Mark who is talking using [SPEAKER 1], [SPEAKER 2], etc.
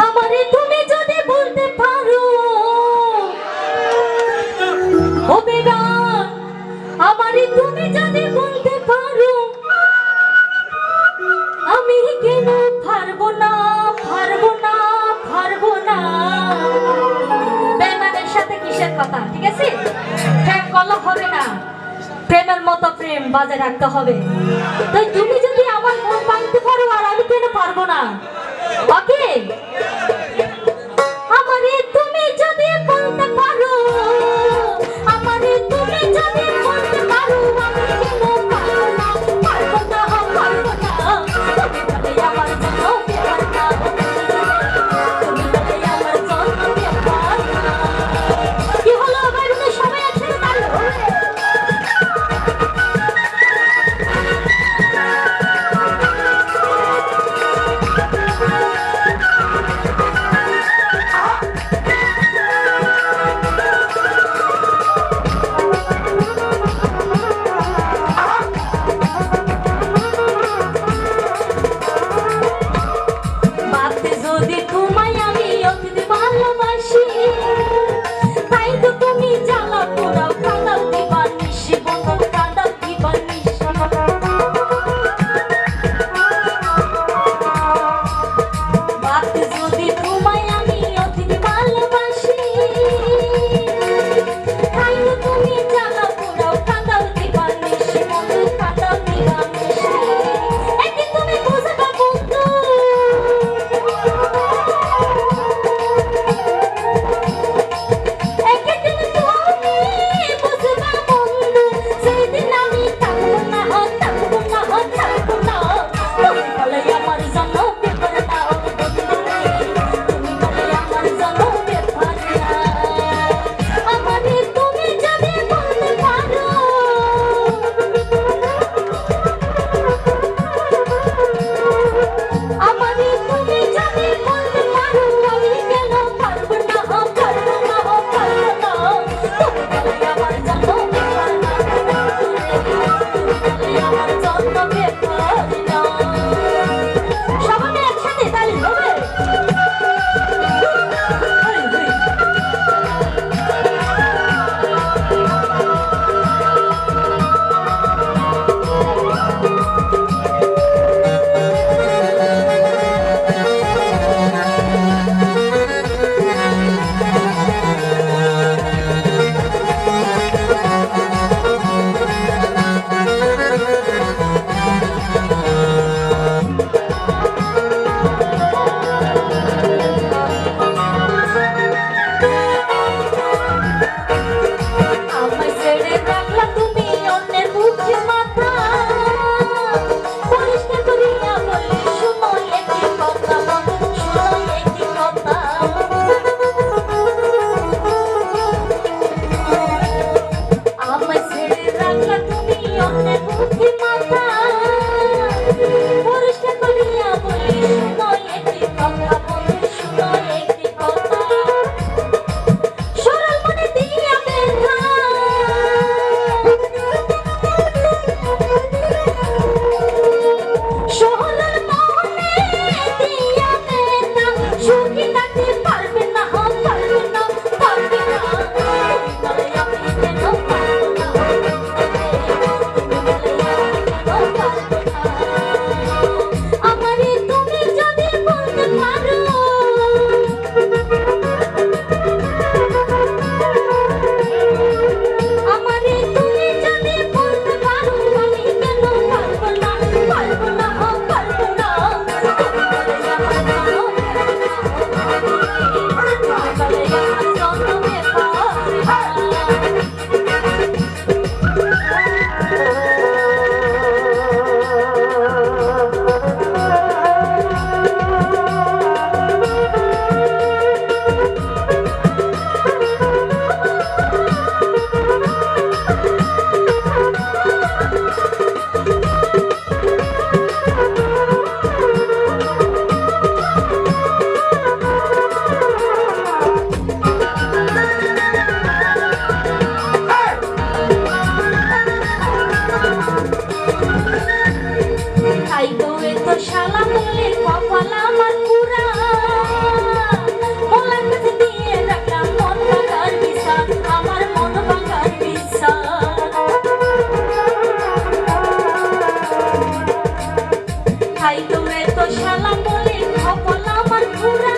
[SPEAKER 1] আমারে তুমি যদি বলতে পারো ও বেগান, আমারে তুমি যদি বলতে পারো আমি কেন পারবো না, পারবো না, পারবো না। বেমানের সাথে কিসের কথা, ঠিক আছে? প্রেম করলে হবে না, প্রেমের মতো প্রেম বাজে রাখতে হবে। তাই তুমি যদি আমার মন ভাঙতে পারো আর আমি কেন পারবো না? ওকে, আমারে তুমি যদি বলতে পারো, আমারে তুমি যদি বলতে পারো আমি কেন পারবো না, পারবো না, পারবো না। তুমি বলে আমার জন্য ব্যাপার না, তুমি বলে আমার জন্য ব্যাপার না। কি হলো ভাই বোনের সবাই একসাথে তালি হবে? বাতে যদি তোমায় আমি অতীত ভালোবাসি, তাই তো তুমি জ্বালা পোড়াও কাঁদাও দিবানিশি, বন্ধু কাঁদাও দিবানিশি। বাতে যদি তোমায় আমি অতীত ভালোবাসি, তাই তো তুমি জ্বালা পোড়াও কাঁদাও দিবানিশি, বন্ধু কাঁদাও দিবানিশি। একদিন তুমি বুঝবা বন্ধু, একদিন তুমি বুঝবা বন্ধু, সেদিন আমি থাকবো না, থাকবো না, থাকবো না। তুমি বলে আমার জন্য ব্যাপার না, তুমি বলে আমার জন্য ব্যাপার না। আমারে তুমি যদি বলতে পারো, আমারে তুমি যদি বলতে পারো আমি কেন পারবো না, পারবো না, পারবো না। তুমি বলে আমার জন্য ব্যাপার না, তুমি বলে আমার জন্য ব্যাপার না। বলে কপাল আমার পুরা মোলার কাছে দিয়ে রাখলাম মন ভাঙার বিচার আমার মন ভাঙার বিচার তাই তো শালা বলে কপাল আমার পুরা